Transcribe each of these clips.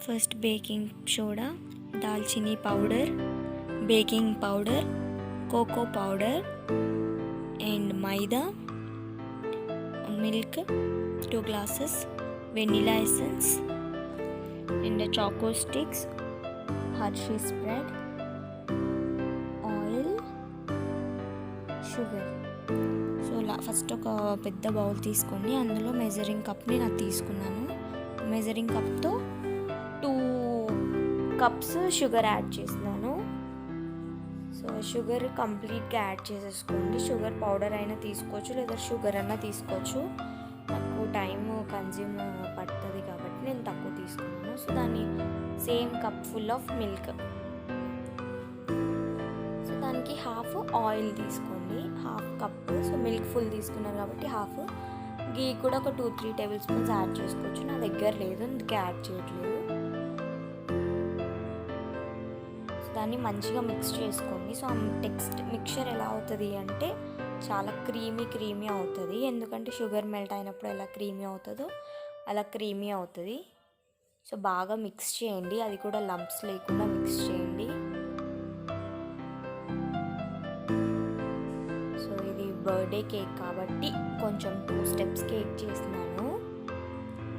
First baking soda, దాల్చినీ powder, baking powder, cocoa powder and maida, milk 2 glasses, vanilla essence and choco sticks, Hershey spread, oil, sugar. So first ఒక పెద్ద bowl తీసుకొని అందులో measuring కప్ని నాకు తీసుకున్నాను. Measuring కప్తో 2 cups sugar add చేస్తున్నాను. So sugar కంప్లీట్గా యాడ్ చేసేసుకోండి. షుగర్ పౌడర్ అయినా తీసుకోవచ్చు లేదా షుగర్ అయినా తీసుకోవచ్చు. నాకు టైం కన్జ్యూమ్ పడుతుంది కాబట్టి నేను తక్కువ తీసుకున్నాను. సో దాన్ని same cup full of milk, so దానికి హాఫ్ ఆయిల్ తీసుకోండి, half cup. So milk full తీసుకున్నారు కాబట్టి హాఫ్. గీ కూడా ఒక 2-3 tablespoons యాడ్ చేసుకోవచ్చు. నా దగ్గర లేదు అందుకే యాడ్ చేయట్లేదు. సో దాన్ని మంచిగా మిక్స్ చేసుకోండి. సో ఆ మిక్చర్ ఎలా అవుతుంది అంటే చాలా క్రీమీ అవుతుంది. ఎందుకంటే షుగర్ మెల్ట్ అయినప్పుడు ఎలా క్రీమీ అవుతుందో అలా క్రీమీ అవుతుంది. సో బాగా మిక్స్ చేయండి, అది కూడా లంప్స్ లేకుండా మిక్స్ చేయండి. సో ఇది బర్త్డే కేక్ కాబట్టి కొంచెం 2 steps కేక్ చేస్తున్నాను.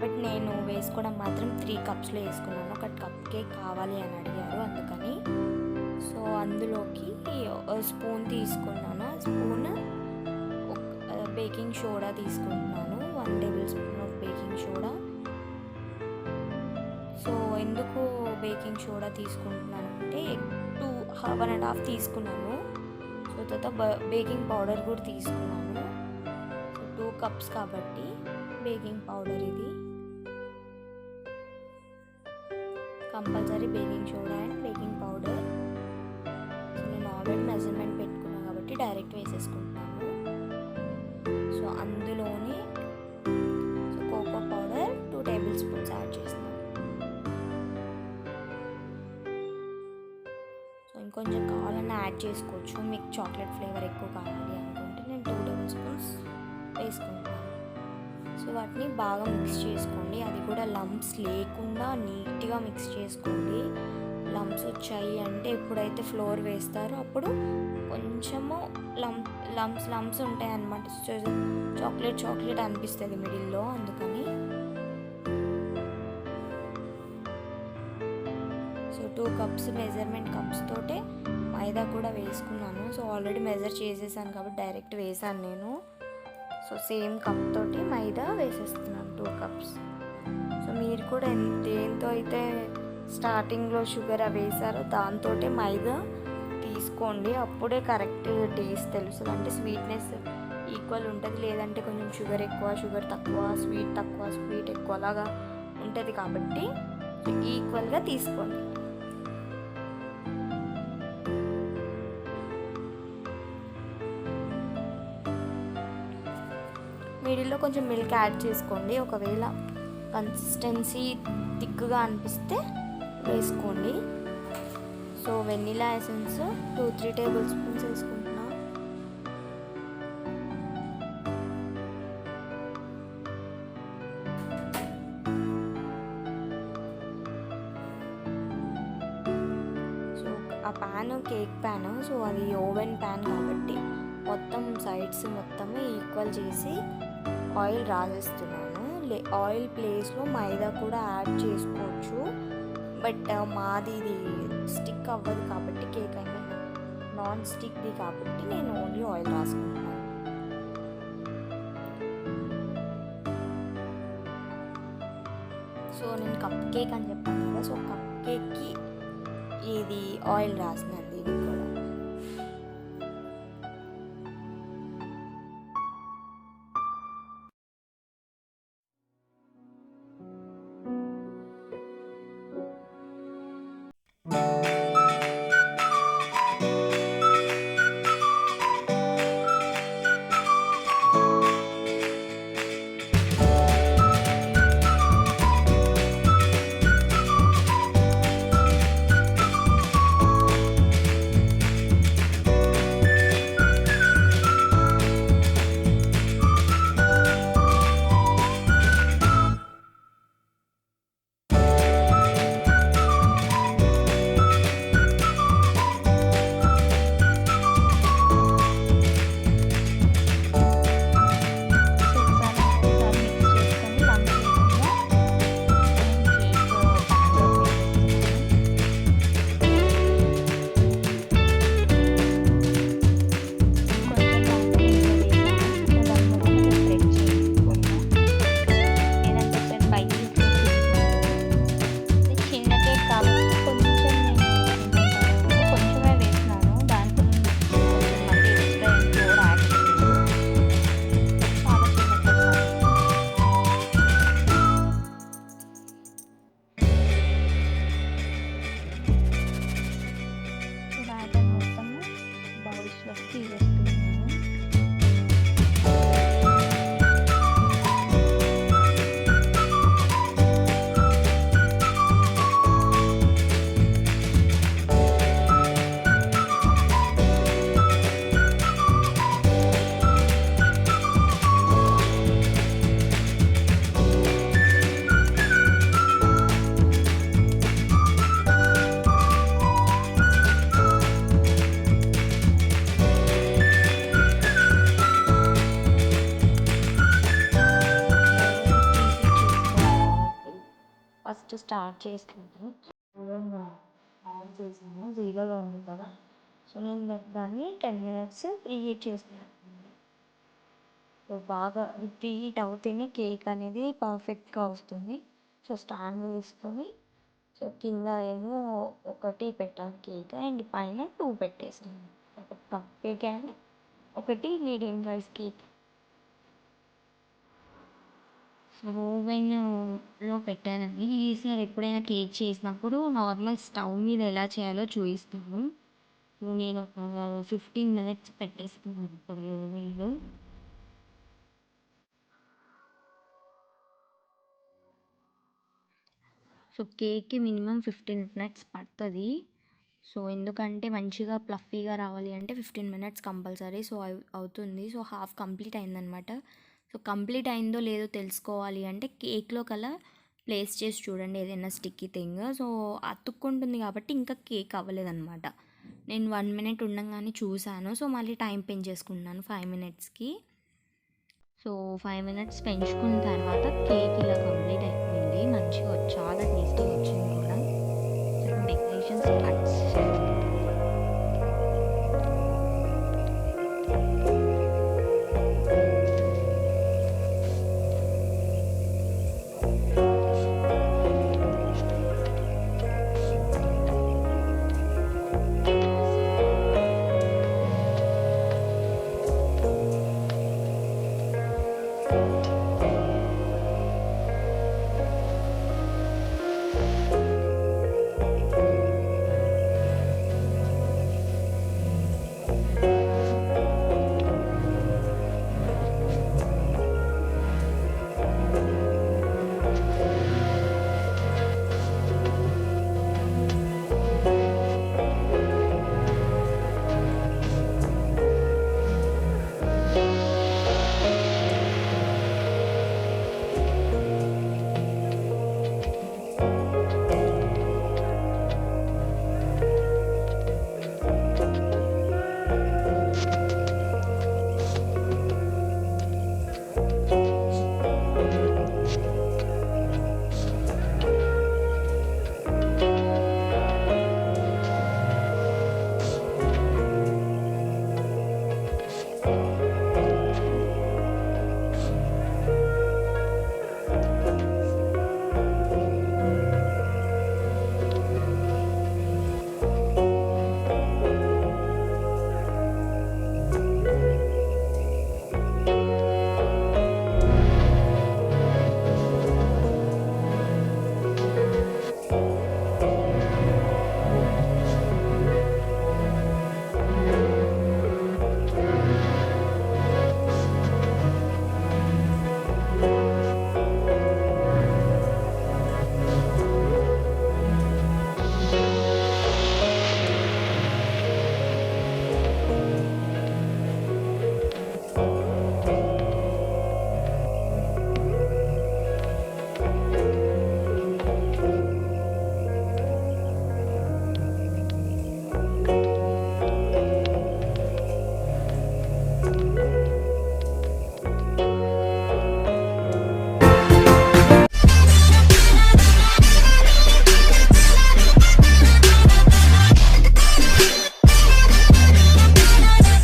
బట్ నేను వేసుకోవడం మాత్రం 3 cupsలో వేసుకున్నాను. ఒక కప్ కేక్ కావాలి అని అడిగారు అందుకని. సో అందులోకి స్పూన్ తీసుకున్నాను. స్పూన్ బేకింగ్ సోడా తీసుకుంటున్నాను, 1 tablespoon of baking soda. So ఎందుకు బేకింగ్ సోడా తీసుకుంటున్నాను అంటే 1.5 తీసుకున్నాను. సో తర్వాత బేకింగ్ పౌడర్ కూడా తీసుకున్నాను. సో 2 cups కాబట్టి బేకింగ్ పౌడర్ ఇది compulsory, baking soda and baking powder. So నేను ఆల్రెడీ మెజర్మెంట్ పెట్టుకున్నాను కాబట్టి డైరెక్ట్ వేసేసుకుంటున్నాను. సో అందులోనే కోకో పౌడర్ 2 tablespoons యాడ్ చేస్తున్నాను. సో ఇంకొంచెం కావాలన్నా యాడ్ చేసుకోవచ్చు. మీకు చాక్లెట్ ఫ్లేవర్ ఎక్కువ కావాలి అనుకుంటే నేను 2 tablespoons వేసుకుంటున్నాను. సో వాటిని బాగా మిక్స్ చేసుకోండి. అది కూడా లంప్స్ లేకుండా నీట్గా మిక్స్ చేసుకోండి. లంప్స్ వచ్చాయి అంటే ఎప్పుడైతే ఫ్లోర్ వేస్తారో అప్పుడు కొంచెము లంప్స్ ఉంటాయి అన్నమాట. చాక్లెట్ అనిపిస్తుంది మిడిల్లో, అందుకని. సో 2 cups మెజర్మెంట్ కప్స్ తోటే మైదా కూడా వేసుకున్నాను. సో ఆల్రెడీ మెజర్ చేసేసాను కాబట్టి డైరెక్ట్ వేసాను నేను. సో సేమ్ కప్ తోటి మైదా వేసేస్తున్నాను 2 cups. సో మీరు కూడా దేంతో అయితే స్టార్టింగ్లో షుగర్ అవి వేసారో దాంతో మైదా తీసుకోండి. అప్పుడే కరెక్ట్ టేస్ట్ తెలుస్తుంది. అంటే స్వీట్నెస్ ఈక్వల్ ఉంటుంది, లేదంటే కొంచెం షుగర్ ఎక్కువ, షుగర్ తక్కువ, స్వీట్ తక్కువ, స్వీట్ ఎక్కువ లాగా ఉంటుంది. కాబట్టి ఈక్వల్గా తీసుకోండి. మిడిల్లో కొంచెం మిల్క్ యాడ్ చేసుకోండి. ఒకవేళ కన్సిస్టెన్సీ థిక్గా అనిపిస్తే వేసుకోండి. సో వెనిలా ఎసెన్స్ 2-3 tablespoons వేసుకుంటున్నా. సో ఆ ప్యాన్ కేక్ ప్యాన్, సో అది ఓవెన్ ప్యాన్ కాబట్టి మొత్తం సైడ్స్ మొత్తం ఈక్వల్ చేసి ఆయిల్ రాసేస్తున్నాను. ఆయిల్ ప్లేస్లో మైదా కూడా యాడ్ చేసుకోవచ్చు. బట్ మాది ఇది స్టిక్ అవ్వదు కాబట్టి, కేక్ అయినా నాన్ స్టిక్ది కాబట్టి నేను ఓన్లీ ఆయిల్ రాసుకుంటున్నాను. సో నేను కప్ కేక్ అని చెప్పాను కదా, సో కప్ కేక్కి ఇది ఆయిల్ రాసినాను దీనికి కూడా. ఫస్ట్ స్టార్ట్ చేస్తాను. ఆన్ చేసాను, జీరోలో ఉంది కదా. సో నేను దాన్ని 10 మినిట్స్ ప్రీహీట్ చేస్తున్నాను. సో బాగా ప్రీహీట్ అవుతేనే కేక్ అనేది పర్ఫెక్ట్గా వస్తుంది. సో స్టాండ్ వేసుకొని, సో కింద ఏమో ఒకటి పెట్టాను కేక్, అండ్ పైన 2 పెట్టేసాను. ఒకటి కప్ కేక్ అండ్ ఒకటి మీడియం సైజ్ కేక్. సో ఓవెన్లో పెట్టానండి. ఈసారి ఎప్పుడైనా కేక్ చేసినప్పుడు నార్మల్ స్టవ్ మీద ఎలా చేయాలో చూపిస్తాను. నేను ఒక 15 మినిట్స్ పెట్టేస్తున్నాను ఇప్పుడు ఓవెన్లో. సో కేక్కి మినిమం 15 మినిట్స్ పడుతుంది. సో ఎందుకంటే మంచిగా ప్లఫీగా రావాలి అంటే 15 మినిట్స్ కంపల్సరీ. సో అవుతుంది. సో హాఫ్ కంప్లీట్ అయిందనమాట. సో కంప్లీట్ అయిందో లేదో తెలుసుకోవాలి అంటే కేక్లో కల్లా ప్లేస్ చేసి చూడండి ఏదైనా స్టిక్కీ థింగ్. సో అతుక్కుంటుంది కాబట్టి ఇంకా కేక్ అవ్వలేదన్నమాట. నేను 1 మినిట్ ఉండగానే చూశాను. సో మళ్ళీ టైం పెంచేసుకున్నాను 5 మినిట్స్కి. సో 5 మినిట్స్ పెంచుకున్న తర్వాత కేక్ ఇలా కంప్లీట్ అయిపోయింది. మంచిగా చాలా టేస్టీగా వచ్చింది కూడా. డెకరేషన్ స్టార్ట్ చేయాలి.